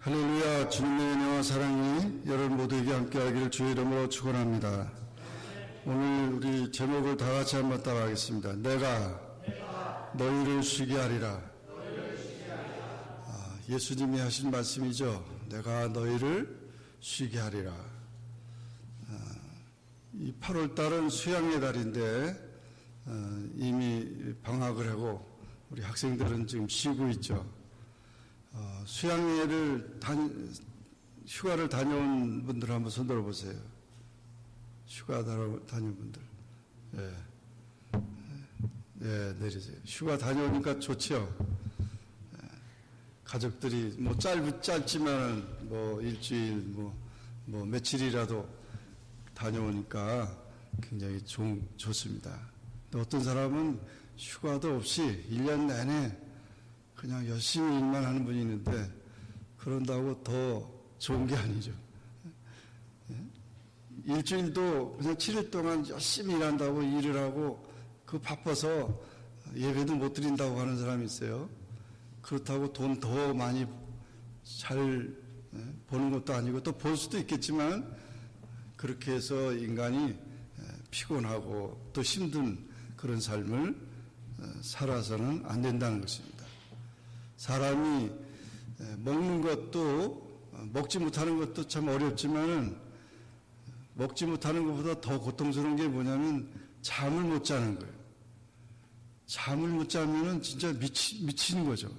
할렐루야. 주님의 은혜와 사랑이 여러분 모두에게 함께하기를 주의 이름으로 축원합니다. 오늘 우리 제목을 다 같이 한번 따라하겠습니다. 내가 너희를 쉬게 하리라. 예수님이 하신 말씀이죠. 내가 너희를 쉬게 하리라. 이 8월달은 수양의 달인데 이미 방학을 하고 우리 학생들은 지금 쉬고 있죠. 휴가를 다녀온 분들 한번 손 들어보세요. 휴가 다녀온 분들. 내리세요. 휴가 다녀오니까 좋죠. 가족들이 짧지만은 일주일 며칠이라도 다녀오니까 굉장히 좋습니다. 어떤 사람은 휴가도 없이 1년 내내 그냥 열심히 일만 하는 분이 있는데 그런다고 더 좋은 게 아니죠. 일주일도 그냥 7일 동안 열심히 일한다고 일을 하고 바빠서 예배도 못 드린다고 하는 사람이 있어요. 그렇다고 돈 더 많이 잘 버는 것도 아니고 또 벌 수도 있겠지만 그렇게 해서 인간이 피곤하고 또 힘든 그런 삶을 살아서는 안 된다는 것입니다. 사람이 먹는 것도 먹지 못하는 것도 참 어렵지만은 먹지 못하는 것보다 더 고통스러운 게 뭐냐면 잠을 못 자는 거예요. 잠을 못 자면은 진짜 미치는 거죠.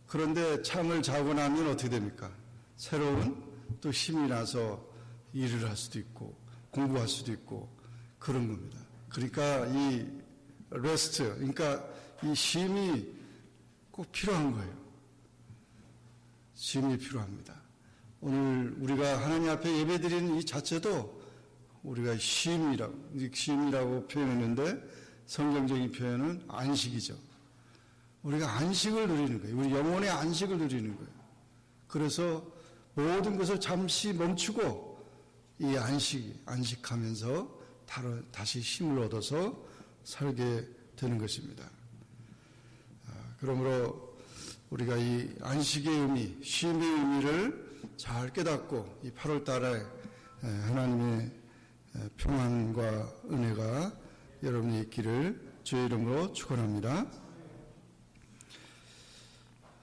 그런데 잠을 자고 나면 어떻게 됩니까? 새로운 또 힘이 나서 일을 할 수도 있고 공부할 수도 있고 그런 겁니다. 그러니까 이 레스트, 그러니까 이 쉼이 꼭 필요한 거예요. 쉼이 필요합니다. 오늘 우리가 하나님 앞에 예배드리는 이 자체도 우리가 쉼이라고 표현했는데 성경적인 표현은 안식이죠. 우리가 안식을 누리는 거예요. 우리 영혼의 안식을 누리는 거예요. 그래서 모든 것을 잠시 멈추고 이 안식하면서 다시 힘을 얻어서 살게 되는 것입니다. 그러므로 우리가 이 안식의 의미, 쉼의 의미를 잘 깨닫고 이 8월 달에 하나님의 평안과 은혜가 여러분이 있기를 주의 이름으로 축원합니다.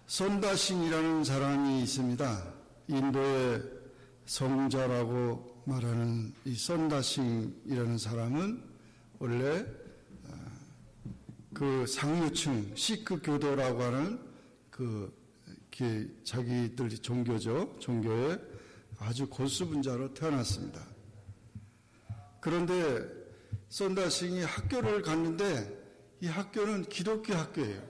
선다싱이라는 사람이 있습니다. 인도의 성자라고 말하는 이 선다싱이라는 사람은 원래 상류층 시크 교도라고 하는 자기들 종교의 아주 고수분자로 태어났습니다. 그런데 선다싱이 학교를 갔는데 이 학교는 기독교 학교예요.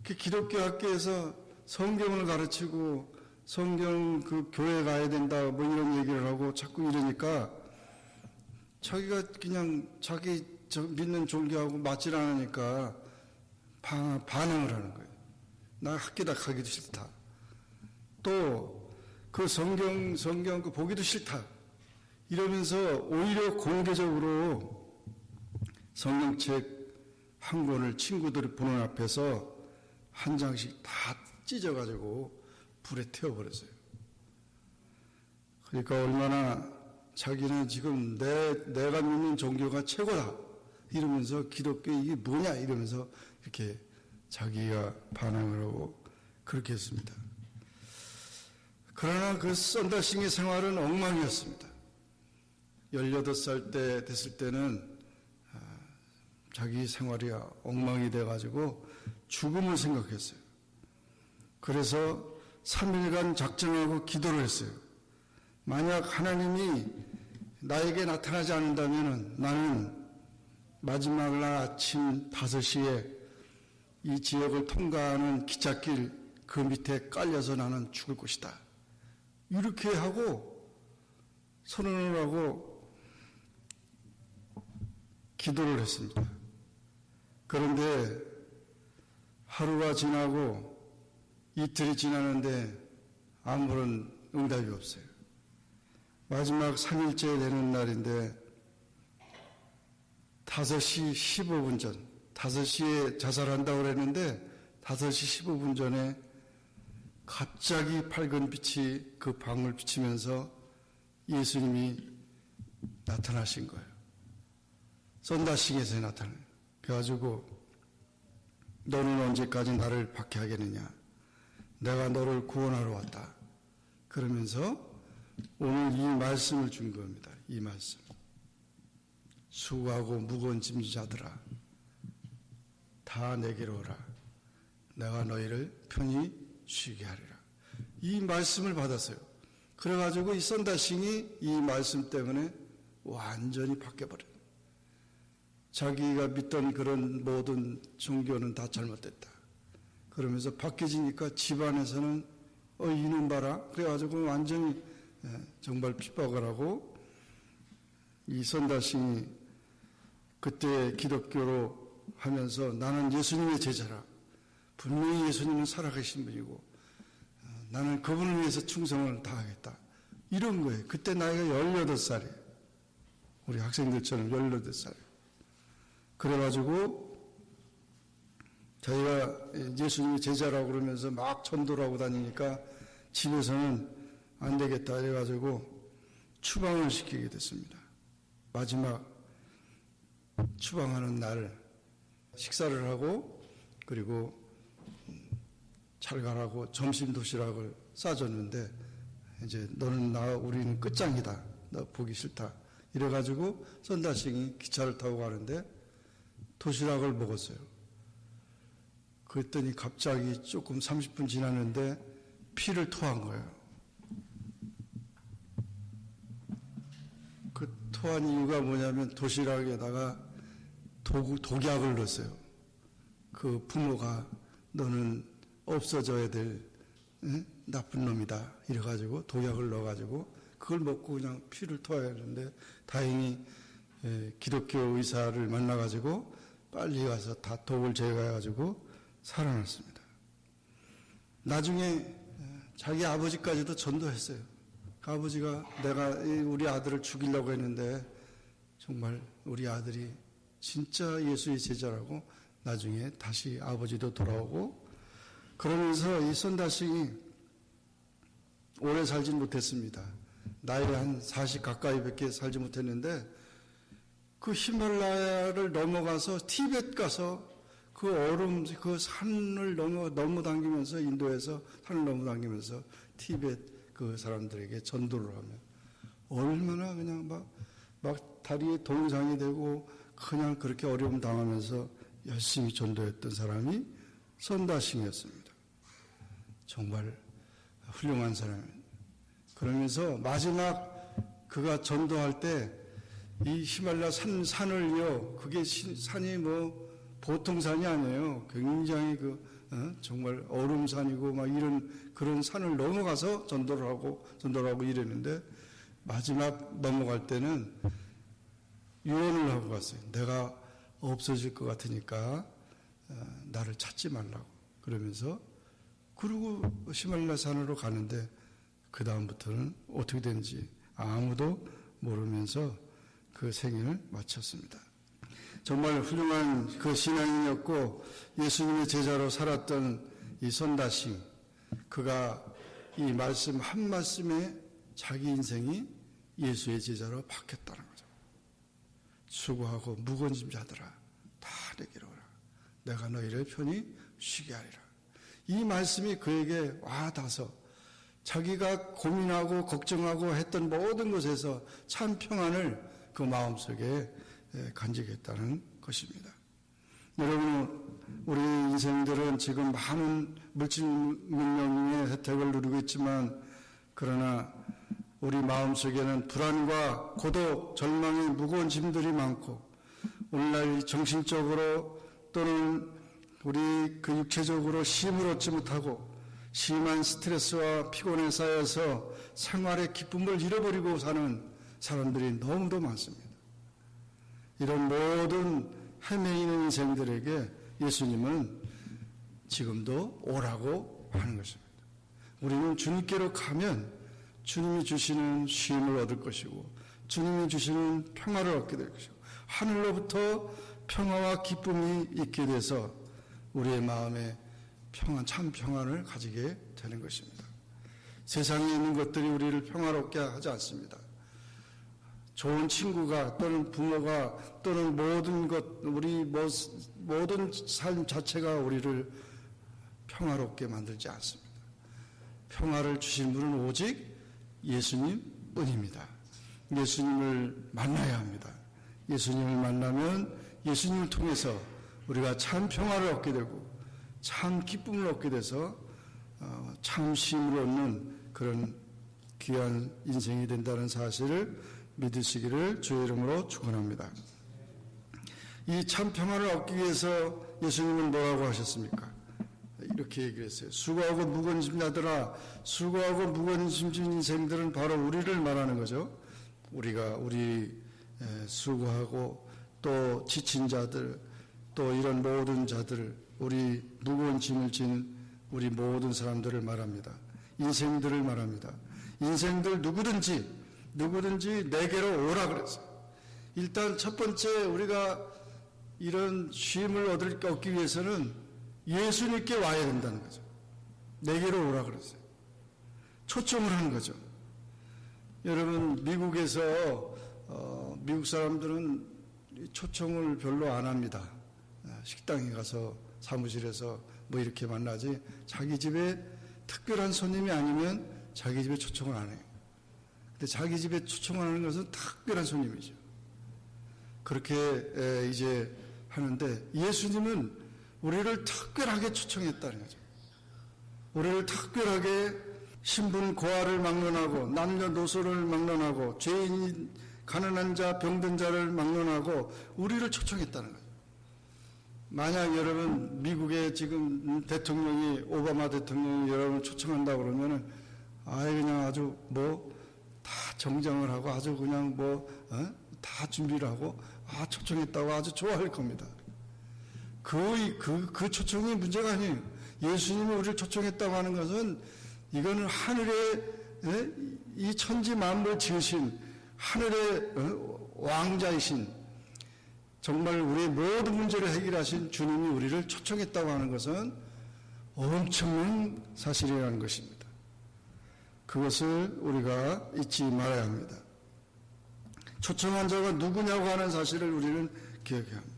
그 기독교 학교에서 성경을 가르치고 성경 교회 가야 된다 이런 얘기를 하고 자꾸 이러니까 자기가 그냥 자기 믿는 종교하고 맞질 않으니까 반항을 하는 거예요. 나 학교다 가기도 싫다. 또 성경 보기도 싫다. 이러면서 오히려 공개적으로 성경책 한 권을 친구들이 보는 앞에서 한 장씩 다 찢어가지고 불에 태워버렸어요. 그러니까 얼마나 자기는 지금 내가 믿는 종교가 최고다 이러면서 기독교 이게 뭐냐 이러면서 이렇게 자기가 반항을 하고 그렇게 했습니다. 그러나 선다싱의 생활은 엉망이었습니다. 18살 때 됐을 때는 자기 생활이 엉망이 돼가지고 죽음을 생각했어요. 그래서 3일간 작정하고 기도를 했어요. 만약 하나님이 나에게 나타나지 않는다면 나는 마지막 날 아침 5시에 이 지역을 통과하는 기찻길 그 밑에 깔려서 나는 죽을 것이다. 이렇게 하고 선언을 하고 기도를 했습니다. 그런데 하루가 지나고 이틀이 지나는데 아무런 응답이 없어요. 마지막 3일째 되는 날인데 5시 15분 전, 5시에 자살한다고 그랬는데 5시 15분 전에 갑자기 밝은 빛이 그 방을 비치면서 예수님이 나타나신 거예요. 썬다싱에서 나타나요. 그래가지고 너는 언제까지 나를 박해하겠느냐? 내가 너를 구원하러 왔다. 그러면서 오늘 이 말씀을 준 겁니다. 이 말씀. 수고하고 무거운 짐진 자들아 다 내게로 오라. 내가 너희를 편히 쉬게 하리라. 이 말씀을 받았어요. 그래가지고 이 썬다싱이 이 말씀 때문에 완전히 바뀌어버려요. 자기가 믿던 그런 모든 종교는 다 잘못됐다. 그러면서 바뀌어지니까 집안에서는 이놈 봐라. 그래가지고 완전히 정말 핍박을 하고 이 썬다싱이 그때 기독교로 하면서 나는 예수님의 제자라. 분명히 예수님은 살아계신 분이고 나는 그분을 위해서 충성을 다하겠다. 이런 거예요. 그때 나이가 18살이에요. 우리 학생들처럼 18살이에요. 그래가지고 자기가 예수님의 제자라고 그러면서 막 전도를 하고 다니니까 집에서는 안 되겠다 해가지고 추방을 시키게 됐습니다. 마지막 추방하는 날 식사를 하고 그리고 잘 가라고 점심 도시락을 싸줬는데 이제 너는 우리는 끝장이다. 너 보기 싫다. 이래가지고 썬다싱이 기차를 타고 가는데 도시락을 먹었어요. 그랬더니 갑자기 조금 30분 지났는데 피를 토한 거예요. 그 토한 이유가 뭐냐면 도시락에다가 독약을 넣었어요. 그 부모가 너는 없어져야 될 나쁜 놈이다. 이래가지고 독약을 넣어가지고 그걸 먹고 그냥 피를 토해야 하는데 다행히 기독교 의사를 만나가지고 빨리 가서 다 독을 제거해가지고 살아났습니다. 나중에 자기 아버지까지도 전도했어요. 그 아버지가 내가 우리 아들을 죽이려고 했는데 정말 우리 아들이 진짜 예수의 제자라고 나중에 다시 아버지도 돌아오고 그러면서 이 썬다싱이 오래 살진 못했습니다. 나이가 한 40 가까이밖에 살지 못했는데 그 히말라야를 넘어가서 티벳 가서 그 얼음 그 산을 넘어당기면서 인도에서 산을 넘어당기면서 티벳 그 사람들에게 전도를 하며 얼마나 그냥 막 다리에 동상이 되고 그냥 그렇게 어려움 당하면서 열심히 전도했던 사람이 썬다싱이었습니다. 정말 훌륭한 사람입니다. 그러면서 마지막 그가 전도할 때 이 히말라야 산을요, 그게 산이 보통 산이 아니에요. 굉장히 정말 얼음산이고 막 이런 그런 산을 넘어가서 전도를 하고 이랬는데 마지막 넘어갈 때는 유언을 하고 갔어요. 내가 없어질 것 같으니까 나를 찾지 말라고. 그러면서 그리고 히말라야 산으로 가는데 그 다음부터는 어떻게 되는지 아무도 모르면서 그 생애를 마쳤습니다. 정말 훌륭한 그 신앙인이었고 예수님의 제자로 살았던 이 썬다싱, 그가 이 말씀 한 말씀에 자기 인생이 예수의 제자로 바뀌었다는 거죠. 수고하고 무거운 짐 자들아 다 내게로 오라. 내가 너희를 편히 쉬게 하리라. 이 말씀이 그에게 와닿아서 자기가 고민하고 걱정하고 했던 모든 것에서 참 평안을 그 마음속에 간직했다는 것입니다. 여러분, 우리 인생들은 지금 많은 물질 능력의 혜택을 누리고 있지만 그러나 우리 마음속에는 불안과 고독, 절망의 무거운 짐들이 많고 오늘날 정신적으로 또는 우리 그 육체적으로 쉼을 얻지 못하고 심한 스트레스와 피곤에 쌓여서 생활의 기쁨을 잃어버리고 사는 사람들이 너무도 많습니다. 이런 모든 헤매이는 인생들에게 예수님은 지금도 오라고 하는 것입니다. 우리는 주님께로 가면 주님이 주시는 쉼을 얻을 것이고 주님이 주시는 평화를 얻게 될 것이고 하늘로부터 평화와 기쁨이 있게 돼서 우리의 마음에 평안, 참 평안을 가지게 되는 것입니다. 세상에 있는 것들이 우리를 평화롭게 하지 않습니다. 좋은 친구가 또는 부모가 또는 모든 것, 우리 모든 삶 자체가 우리를 평화롭게 만들지 않습니다. 평화를 주신 분은 오직 예수님뿐입니다. 예수님을 만나야 합니다. 예수님을 만나면 예수님을 통해서 우리가 참 평화를 얻게 되고 참 기쁨을 얻게 돼서 참 쉼을 얻는 그런 귀한 인생이 된다는 사실을 믿으시기를 주의 이름으로 축원합니다. 이 참 평화를 얻기 위해서 예수님은 뭐라고 하셨습니까? 이렇게 얘기를 했어요. 수고하고 무거운 짐 자들아, 수고하고 무거운 짐 진 인생들은 바로 우리를 말하는 거죠. 우리 수고하고 또 지친 자들, 또 이런 모든 자들, 우리 무거운 짐을 지는 우리 모든 사람들을 말합니다. 인생들을 말합니다. 인생들 누구든지 내게로 오라 그랬어요. 일단 첫 번째 우리가 이런 쉼을 얻기 위해서는 예수님께 와야 된다는 거죠. 내게로 오라 그랬어요. 초청을 하는 거죠. 여러분, 미국에서 미국 사람들은 초청을 별로 안 합니다. 식당에 가서 사무실에서 뭐 이렇게 만나지 자기 집에 특별한 손님이 아니면 자기 집에 초청을 안 해요. 근데 자기 집에 초청하는 것은 특별한 손님이죠. 그렇게 이제 하는데 예수님은 우리를 특별하게 초청했다는 거죠. 우리를 특별하게 신분 고하를 막론하고 남녀노소를 막론하고 죄인, 가난한 자, 병든 자를 막론하고 우리를 초청했다는 거죠. 만약 여러분 미국의 지금 대통령이 오바마 대통령이 여러분을 초청한다고 그러면은 그냥 아주 뭐 다 정장을 하고 아주 그냥 다 준비를 하고 초청했다고 아주 좋아할 겁니다. 그 초청이 문제가 아니에요. 예수님이 우리를 초청했다고 하는 것은 이거는 하늘에 이 천지 만물 지으신 하늘의 왕자이신 정말 우리의 모든 문제를 해결하신 주님이 우리를 초청했다고 하는 것은 엄청난 사실이라는 것입니다. 그것을 우리가 잊지 말아야 합니다. 초청한 자가 누구냐고 하는 사실을 우리는 기억해야 합니다.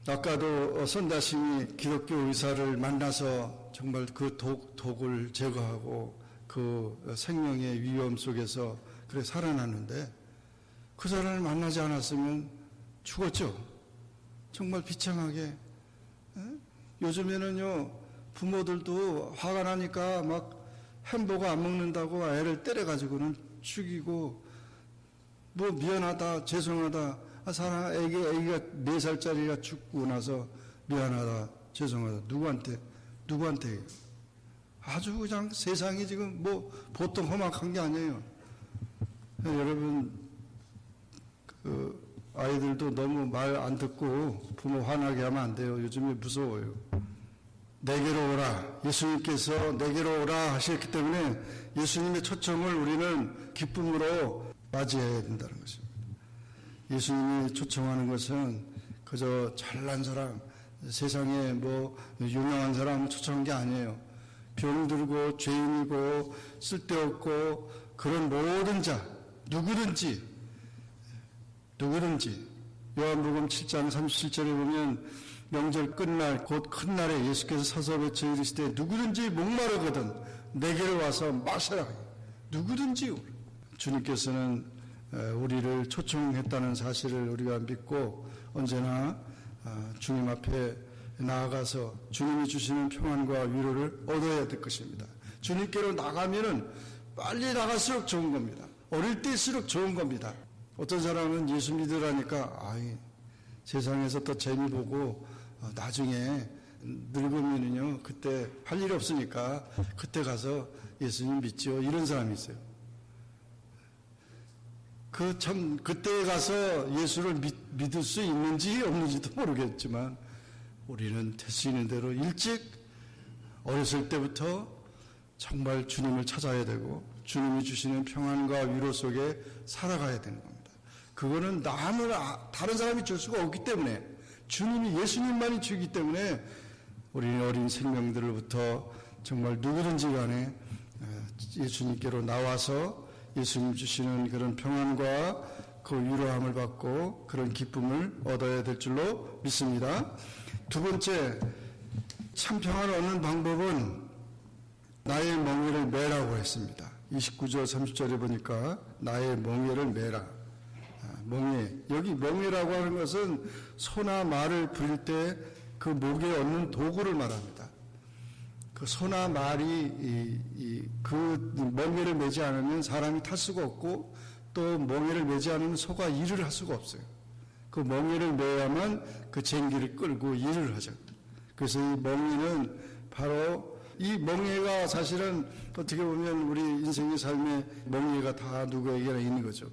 아까도 선다심이 기독교 의사를 만나서 정말 그 독을 제거하고 그 생명의 위험 속에서 그래 살아났는데 그 사람을 만나지 않았으면 죽었죠. 정말 비참하게. 요즘에는요 부모들도 화가 나니까 막 햄버거 안 먹는다고 애를 때려가지고는 죽이고 뭐 미안하다 죄송하다 애기가 4살짜리가 죽고 나서 미안하다 죄송하다 누구한테 아주 그냥 세상이 지금 뭐 보통 험악한 게 아니에요. 여러분 아이들도 너무 말 안 듣고 부모 화나게 하면 안 돼요. 요즘에 무서워요. 내게로 오라. 예수님께서 내게로 오라 하셨기 때문에 예수님의 초청을 우리는 기쁨으로 맞이해야 된다는 것입니다. 예수님이 초청하는 것은 그저 잘난 사람, 세상에 뭐 유명한 사람 초청한 게 아니에요. 병들고 죄인이고 쓸데없고 그런 모든 자, 누구든지 요한복음 7장 37절에 보면 명절 끝날 곧 큰 날에 예수께서 서서 외쳐 이르시되 누구든지 목마르거든 내게로 와서 마셔라. 누구든지 주님께서는 우리를 초청했다는 사실을 우리가 믿고 언제나 주님 앞에 나아가서 주님이 주시는 평안과 위로를 얻어야 될 것입니다. 주님께로 나가면은 빨리 나갈수록 좋은 겁니다. 어릴 때일수록 좋은 겁니다. 어떤 사람은 예수 믿으라니까 세상에서 또 재미 보고 나중에 늙으면은요 그때 할 일이 없으니까 그때 가서 예수님 믿지요 이런 사람이 있어요. 그때 가서 예수를 믿을 수 있는지 없는지도 모르겠지만 우리는 될 수 있는 대로 일찍 어렸을 때부터 정말 주님을 찾아야 되고 주님이 주시는 평안과 위로 속에 살아가야 되는 겁니다. 그거는 다른 사람이 줄 수가 없기 때문에 주님이 예수님만이 주기 때문에 우리 어린 생명들로부터 정말 누구든지 간에 예수님께로 나와서 예수님 주시는 그런 평안과 그 위로함을 받고 그런 기쁨을 얻어야 될 줄로 믿습니다. 두 번째, 참 평안을 얻는 방법은 나의 멍에를 매라고 했습니다. 29절 30절에 보니까 나의 멍에를 매라. 멍에, 여기 멍에라고 하는 것은 소나 말을 부릴 때 그 목에 얹는 도구를 말합니다. 그 소나 말이 그 멍에를 매지 않으면 사람이 탈 수가 없고 또 멍에를 매지 않으면 소가 일을 할 수가 없어요. 그 멍에를 매야만 그 쟁기를 끌고 일을 하죠. 그래서 이 멍에는 바로 이 멍에가 사실은 어떻게 보면 우리 인생의 삶에 멍에가 다 누구에게나 있는 거죠.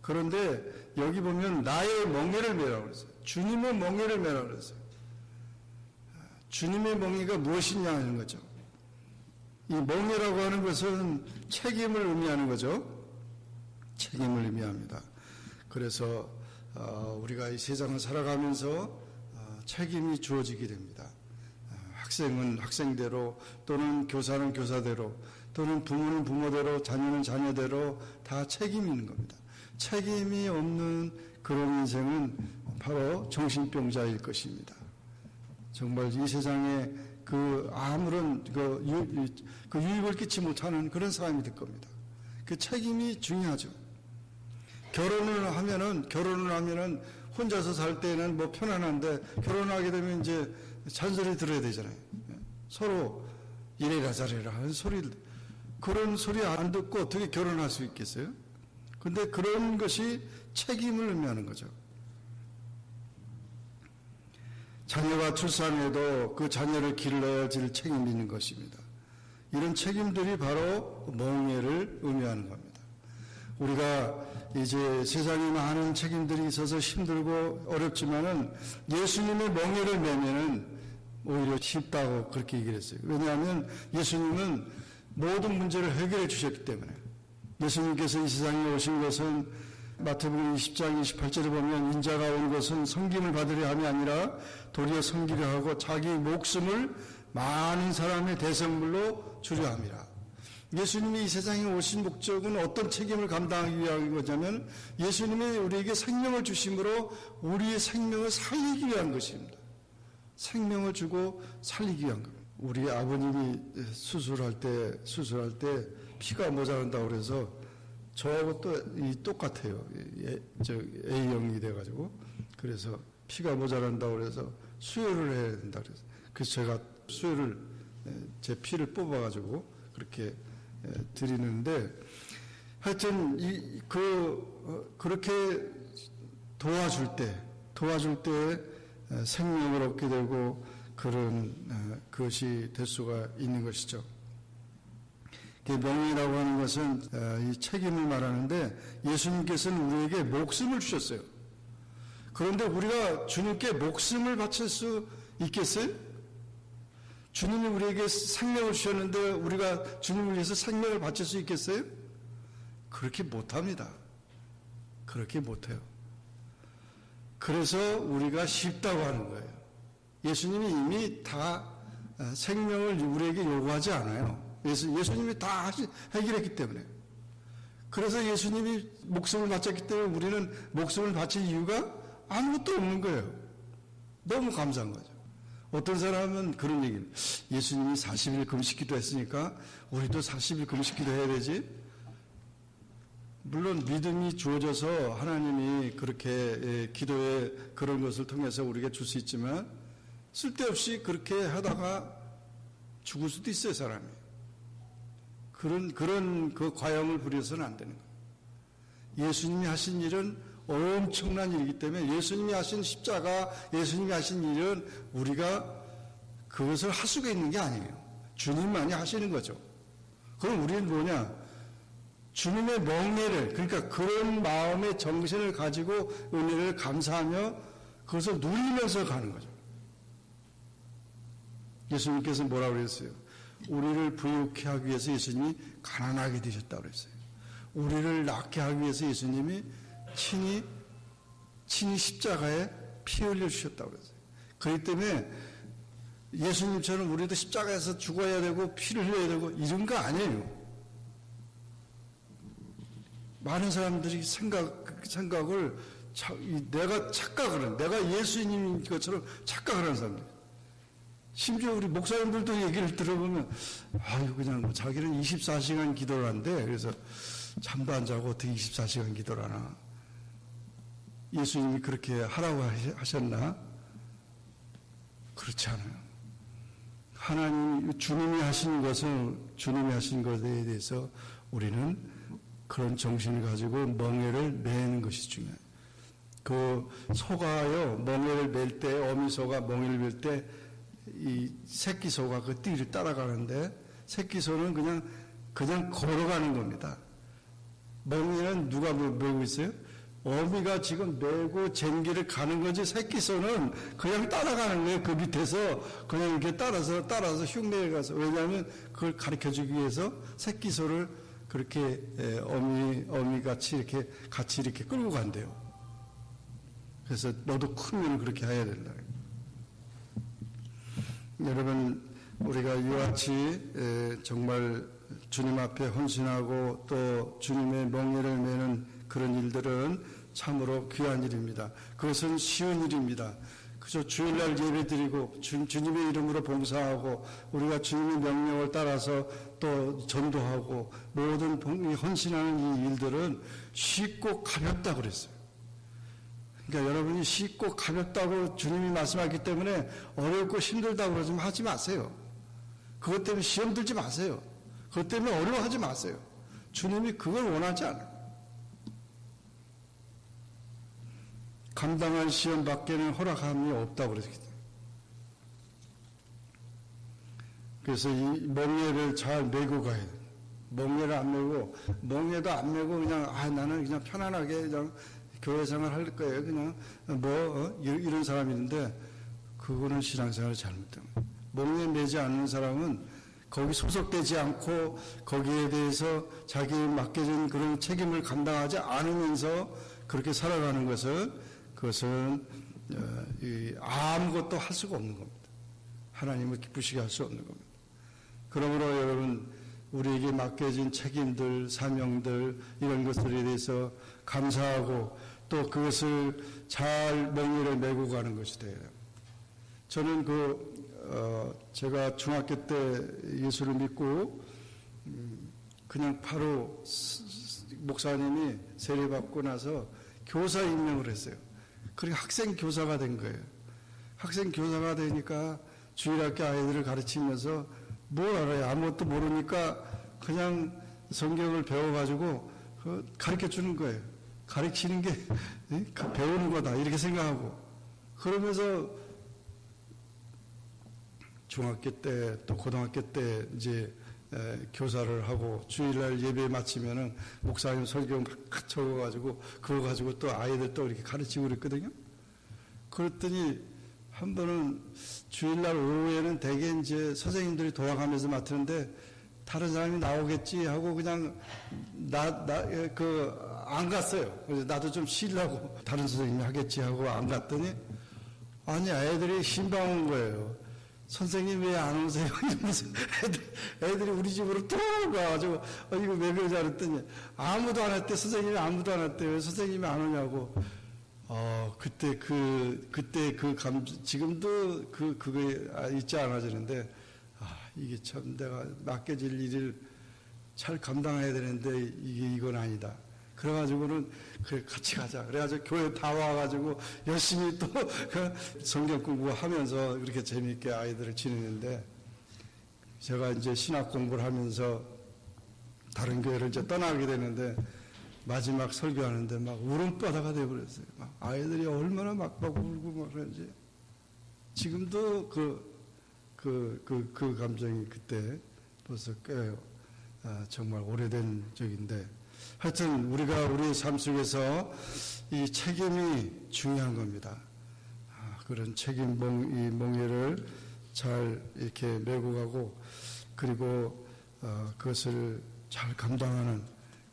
그런데 여기 보면 나의 멍에를 매라고 그랬어요. 주님의 멍에를 매라고 그랬어요. 주님의 멍에가 무엇이냐 하는 거죠. 이 멍에라고 하는 것은 책임을 의미하는 거죠. 책임을 의미합니다. 그래서 우리가 이 세상을 살아가면서 책임이 주어지게 됩니다. 학생은 학생대로 또는 교사는 교사대로 또는 부모는 부모대로 자녀는 자녀대로 다 책임이 있는 겁니다. 책임이 없는 그런 인생은 바로 정신병자일 것입니다. 정말 이 세상에 그 아무런 그 유익을 끼치 못하는 그런 사람이 될 겁니다. 그 책임이 중요하죠. 결혼을 하면은 혼자서 살 때는 뭐 편안한데 결혼하게 되면 이제 잔소리 들어야 되잖아요. 서로 이래라 저래라 하는 소리를, 그런 소리 안 듣고 어떻게 결혼할 수 있겠어요? 근데 그런 것이 책임을 의미하는 거죠. 자녀가 출산해도 그 자녀를 길러야 질 책임이 있는 것입니다. 이런 책임들이 바로 멍에를 의미하는 겁니다. 우리가 이제 세상에 많은 책임들이 있어서 힘들고 어렵지만은 예수님의 멍에를 매면은 오히려 쉽다고 그렇게 얘기를 했어요. 왜냐하면 예수님은 모든 문제를 해결해 주셨기 때문에. 예수님께서 이 세상에 오신 것은 마태복음 20장 28절에 보면 인자가 온 것은 섬김을 받으려 함이 아니라 도리어 섬기려 하고 자기 목숨을 많은 사람의 대성물로 주려 함이라. 예수님이 이 세상에 오신 목적은 어떤 책임을 감당하기 위한 거냐면 예수님이 우리에게 생명을 주심으로 우리의 생명을 살리기 위한 것입니다. 생명을 주고 살리기 위한 겁니다. 우리 아버님이 수술할 때 피가 모자란다고 그래서 저하고 또 똑같아요. A형이 돼가지고 그래서 피가 모자란다고 그래서 수혈을 해야 된다 그래서 제가 수혈을 제 피를 뽑아가지고 그렇게 드리는데 하여튼 그렇게 도와줄 때 생명을 얻게 되고 그런 것이 될 수가 있는 것이죠. 멍이라고 하는 것은 이 책임을 말하는데 예수님께서는 우리에게 목숨을 주셨어요. 그런데 우리가 주님께 목숨을 바칠 수 있겠어요? 주님이 우리에게 생명을 주셨는데 우리가 주님을 위해서 생명을 바칠 수 있겠어요? 그렇게 못합니다. 그렇게 못해요. 그래서 우리가 쉽다고 하는 거예요. 예수님이 이미 다 생명을 우리에게 요구하지 않아요. 예수님이 다 해결했기 때문에. 그래서 예수님이 목숨을 바쳤기 때문에 우리는 목숨을 바칠 이유가 아무것도 없는 거예요. 너무 감사한 거죠. 어떤 사람은 그런 얘기를, 예수님이 40일 금식기도 했으니까 우리도 40일 금식기도 해야 되지. 물론 믿음이 주어져서 하나님이 그렇게 기도에 그런 것을 통해서 우리가 줄 수 있지만 쓸데없이 그렇게 하다가 죽을 수도 있어요, 사람이. 그런 그 과영을 부려서는 안 되는 거예요. 예수님이 하신 일은 엄청난 일이기 때문에 예수님이 하신 십자가, 예수님이 하신 일은 우리가 그것을 할 수가 있는 게 아니에요. 주님만이 하시는 거죠. 그럼 우리는 뭐냐? 주님의 멍에를, 그러니까 그런 마음의 정신을 가지고 은혜를 감사하며 그것을 누리면서 가는 거죠. 예수님께서 뭐라고 그랬어요? 우리를 부유케 하기 위해서 예수님이 가난하게 되셨다고 그랬어요. 우리를 낫게 하기 위해서 예수님이 친히 십자가에 피 흘려 주셨다고 그랬어요. 그렇기 때문에 예수님처럼 우리도 십자가에서 죽어야 되고 피를 흘려야 되고 이런 거 아니에요. 많은 사람들이 생각을 내가 착각을 하는, 내가 예수님인 것처럼 착각을 하는 사람들. 심지어 우리 목사님들도 얘기를 들어보면 아유 그냥 뭐 자기는 24시간 기도를 한대. 그래서 잠도 안 자고 어떻게 24시간 기도를 하나. 예수님이 그렇게 하라고 하셨나? 그렇지 않아요. 하나님, 주님이 하신 것을, 주님이 하신 것에 대해서 우리는 그런 정신을 가지고 멍에를 매는 것이 중요해요. 그 소가요, 멍에를 맬 때, 어미소가 멍에를 맬 때, 이 새끼소가 그 띠를 따라가는데, 새끼소는 그냥 걸어가는 겁니다. 멍에는 누가 메고 있어요? 어미가 지금 메고 쟁기를 가는 거지, 새끼소는 그냥 따라가는 거예요. 그 밑에서 그냥 이렇게 따라서 흉내에 가서. 왜냐하면 그걸 가르쳐 주기 위해서 새끼소를 그렇게 어미같이 이렇게 같이 이렇게 끌고 간대요. 그래서 너도 크면 그렇게 해야 된다. 여러분, 우리가 이와 같이 정말 주님 앞에 헌신하고 또 주님의 멍에를 매는 그런 일들은 참으로 귀한 일입니다. 그것은 쉬운 일입니다. 그저 주일날 예배드리고 주님의 이름으로 봉사하고 우리가 주님의 명령을 따라서 또 전도하고 모든 헌신하는 이 일들은 쉽고 가볍다고 그랬어요. 그러니까 여러분이 쉽고 가볍다고 주님이 말씀하기 때문에 어렵고 힘들다고 그러지 하지 마세요. 그것 때문에 시험 들지 마세요. 그것 때문에 어려워하지 마세요. 주님이 그걸 원하지 않아요. 감당할 시험 밖에는 허락함이 없다고 그랬기 때문에. 그래서 이 멍에를 잘 메고 가야 돼요. 멍에를 안 메고, 멍에도 안 메고 그냥, 나는 그냥 편안하게 그냥 교회 생활 할 거예요. 그냥 이런 사람이 있는데, 그거는 신앙생활이 잘못된 거예요. 멍에 매지 않는 사람은 거기 소속되지 않고 거기에 대해서 자기에 맡겨진 그런 책임을 감당하지 않으면서 그렇게 살아가는 그것은 아무것도 할 수가 없는 겁니다. 하나님을 기쁘시게 할 수 없는 겁니다. 그러므로 여러분, 우리에게 맡겨진 책임들, 사명들, 이런 것들에 대해서 감사하고 또 그것을 잘 멍에를 메고 가는 것이 돼요. 저는 제가 중학교 때 예수를 믿고 그냥 바로 목사님이 세례받고 나서 교사 임명을 했어요. 그리고 학생 교사가 된 거예요. 학생 교사가 되니까 주일학교 아이들을 가르치면서 뭘 알아요? 아무것도 모르니까 그냥 성경을 배워가지고 가르쳐 주는 거예요. 가르치는 게 배우는 거다 이렇게 생각하고 그러면서 중학교 때 또 고등학교 때 이제 교사를 하고 주일날 예배 마치면은 목사님 설교 막 적어가지고 그거 가지고 또 아이들 또 이렇게 가르치고 그랬거든요. 그랬더니 한 번은 주일날 오후에는 대개 이제 선생님들이 돌아가면서 맡는데 다른 사람이 나오겠지 하고 그냥 안 갔어요. 그래서 나도 좀 쉬려고 다른 선생님이 하겠지 하고 안 갔더니 아니 애들이 신방 온 거예요. 선생님 왜 안 오세요? 이러면서 애들이 우리 집으로 또 가가지고 이거 왜 그러지 않았더니 아무도 안 왔대. 선생님이 아무도 안 왔대. 왜 선생님이 안 오냐고. 그때 지금도 그게 잊지 않아지는데 이게 참 내가 맡겨질 일을 잘 감당해야 되는데 이건 아니다. 그래가지고는 그래 같이 가자. 그래가지고 교회 다 와가지고 열심히 또 성경 공부하면서 그렇게 재미있게 아이들을 지내는데 제가 이제 신학 공부를 하면서 다른 교회를 이제 떠나게 되는데 마지막 설교하는데 막 울음바다가 되어버렸어요. 막 아이들이 얼마나 막 울고 막 그런지 지금도 그 감정이 그때 벌써 꽤 정말 오래된 적인데 하여튼 우리가 우리의 삶 속에서 이 책임이 중요한 겁니다. 그런 책임 이 멍에를 잘 이렇게 메고 가고 그리고 그것을 잘 감당하는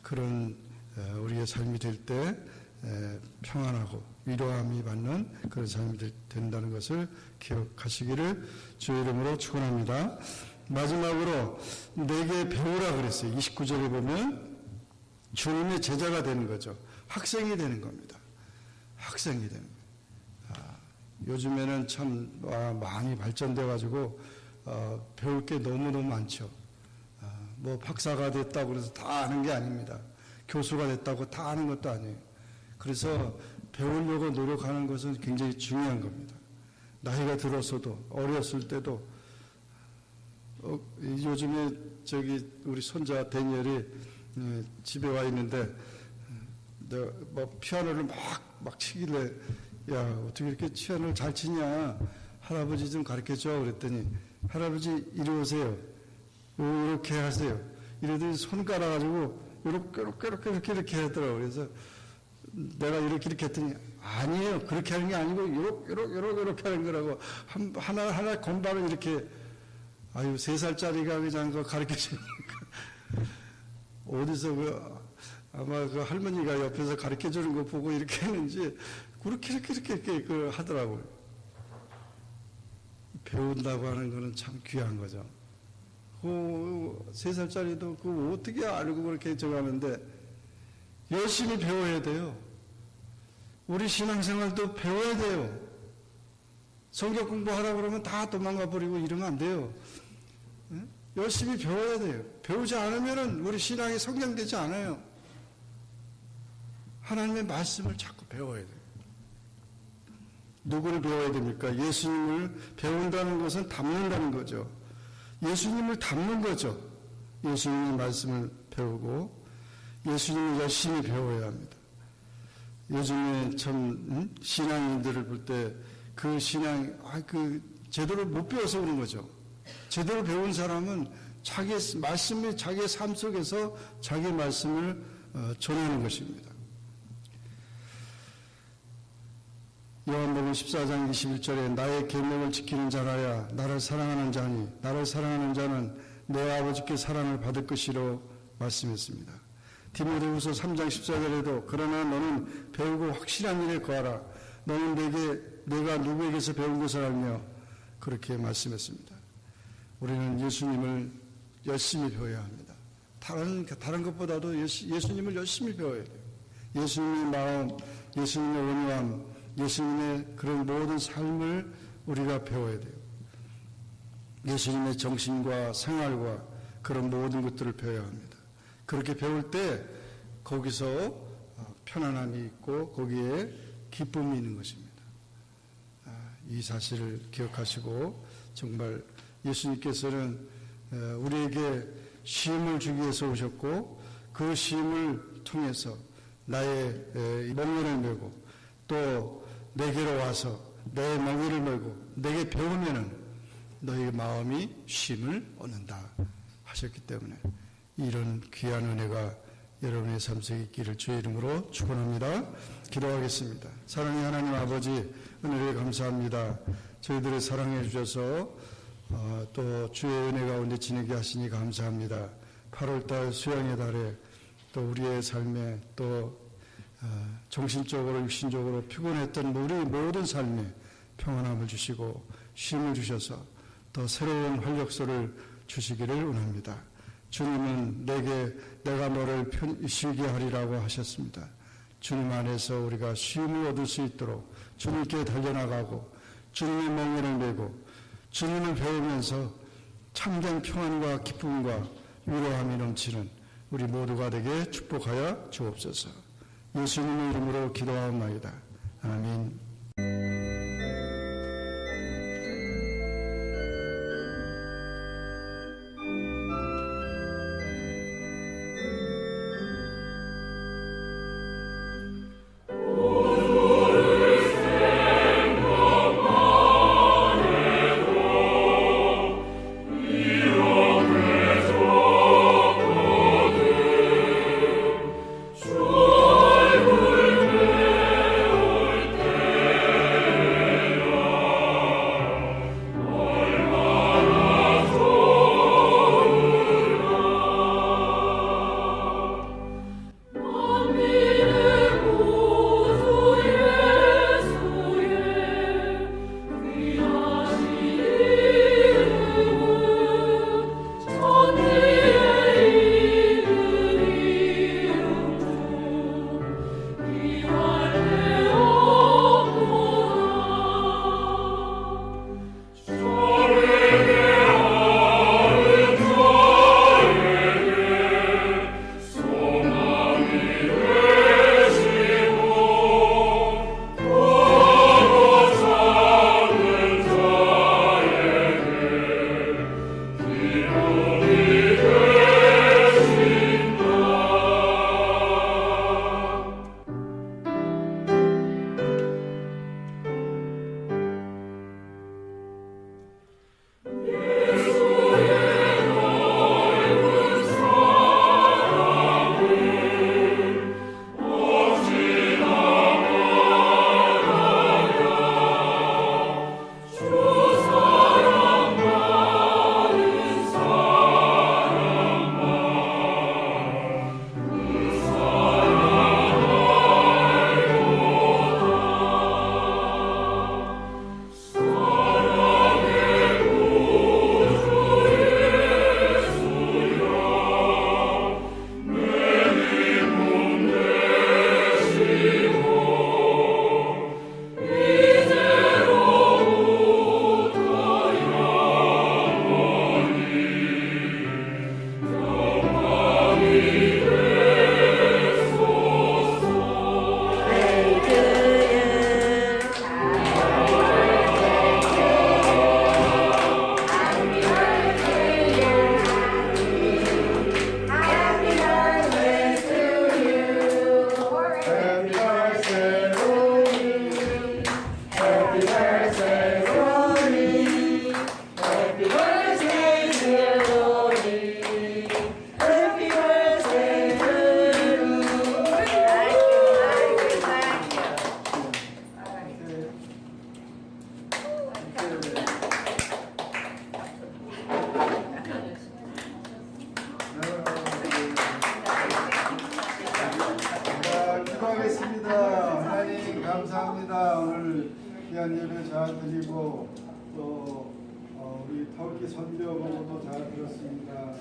그런 우리의 삶이 될 때 평안하고 위로함이 받는 그런 삶이 된다는 것을 기억하시기를 주의 이름으로 축원합니다. 마지막으로 내게 배우라 그랬어요. 29절에 보면 주님의 제자가 되는 거죠. 학생이 되는 겁니다. 학생이 되는 거예요. 요즘에는 참 많이 발전돼 가지고 배울 게 너무너무 많죠. 뭐 박사가 됐다고 그래서 다 아는 게 아닙니다. 교수가 됐다고 다 아는 것도 아니에요. 그래서 배우려고 노력하는 것은 굉장히 중요한 겁니다. 나이가 들었어도 어렸을 때도 요즘에 우리 손자 데니엘이 집에 와 있는데 내가 뭐 피아노를 막 치길래 야 어떻게 이렇게 피아노를 잘 치냐 할아버지 좀 가르쳐줘 그랬더니 할아버지 이리 오세요 이렇게 하세요 이러더니 손 깔아가지고 이렇게 하더라고요. 그래서 내가 이렇게 했더니 아니에요 그렇게 하는 게 아니고 이렇게 하는 거라고 하나 건반을 이렇게 3살짜리가 그냥 그거 가르쳐 주니까 어디서 아마 그 할머니가 옆에서 가르쳐 주는 거 보고 이렇게 했는지 그렇게 하더라고요. 배운다고 하는 거는 참 귀한 거죠. 3살짜리도 그거 어떻게 알고 그렇게 정하는데 열심히 배워야 돼요. 우리 신앙생활도 배워야 돼요. 성경 공부하라고 그러면 다 도망가 버리고 이러면 안 돼요. 열심히 배워야 돼요. 배우지 않으면 우리 신앙이 성장되지 않아요. 하나님의 말씀을 자꾸 배워야 돼요. 누구를 배워야 됩니까? 예수님을 배운다는 것은 닮는다는 거죠. 예수님을 닮는 거죠. 예수님의 말씀을 배우고 예수님을 열심히 배워야 합니다. 요즘에 참 신앙인들을 볼 때 그 신앙 제대로 못 배워서 그런 거죠. 제대로 배운 사람은 자기 말씀이 자기의 삶 속에서 자기 말씀을 전하는 것입니다. 요한복음 14장 21절에 나의 계명을 지키는 자라야 나를 사랑하는 자니 나를 사랑하는 자는 내 아버지께 사랑을 받을 것이로 말씀했습니다. 디모데후서 3장 14절에도 그러나 너는 배우고 확실한 일에 거하라. 너는 내가 누구에게서 배운 것을 알며 그렇게 말씀했습니다. 우리는 예수님을 열심히 배워야 합니다. 다른 것보다도 예수님을 열심히 배워야 돼요. 예수님의 마음, 예수님의 온유함, 예수님의 그런 모든 삶을 우리가 배워야 돼요. 예수님의 정신과 생활과 그런 모든 것들을 배워야 합니다. 그렇게 배울 때 거기서 편안함이 있고 거기에 기쁨이 있는 것입니다. 이 사실을 기억하시고 정말 예수님께서는 우리에게 쉼을 주기 위해서 오셨고 그 쉼을 통해서 나의 멍에를 메고 또 내게로 와서 내 멍에를 메고 내게 배우면은 너의 마음이 쉼을 얻는다 하셨기 때문에 이런 귀한 은혜가 여러분의 삶 속에 있기를 주의 이름으로 축원합니다. 기도하겠습니다. 사랑의 하나님 아버지 은혜를 감사합니다. 저희들을 사랑해 주셔서 또 주의 은혜 가운데 지내게 하시니 감사합니다. 8월달 수양의 달에 또 우리의 삶에 또 정신적으로 육신적으로 피곤했던 우리 모든 삶에 평안함을 주시고 쉼을 주셔서 더 새로운 활력소를 주시기를 원합니다. 주님은 내가 너를 쉬게 하리라고 하셨습니다. 주님 안에서 우리가 쉼을 얻을 수 있도록 주님께 달려나가고 주님의 멍에를 메고 주님을 배우면서 참된 평안과 기쁨과 위로함이 넘치는 우리 모두가 되게 축복하여 주옵소서. 예수님의 이름으로 기도하옵나이다. 아멘. 감사합니다. 오늘 귀한 예배 잘 드리고 또 우리 터키 선교 보고도 잘 들었습니다.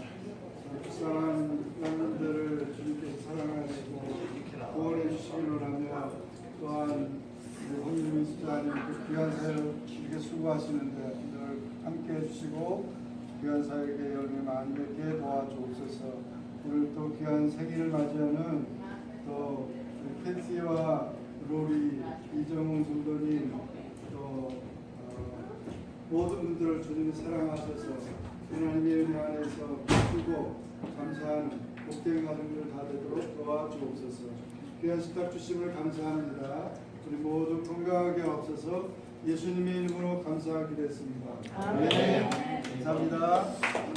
불쌍한 양민들을 주님께서 사랑하시고 구원해 주시기를 하며 또한 홍윤민 집사님 그 귀한 사역 이렇게 수고하시는데 늘 함께 해주시고 귀한 사역에 열매 많이 맺게 도와주옵소서. 오늘 또 귀한 생일을 맞이하는 또 캔시와 로리, 이정훈 군도님 또 모든 분들을 주님이 사랑하셔서 하나님의 은혜 안에서 기쁘고 감사한 복된 가정들 다 되도록 도와주옵소서. 귀한 식탁 주심을 감사합니다. 우리 모두 건강하게 없어서 예수님의 이름으로 감사하기로 했습니다. 아멘. 감사합니다.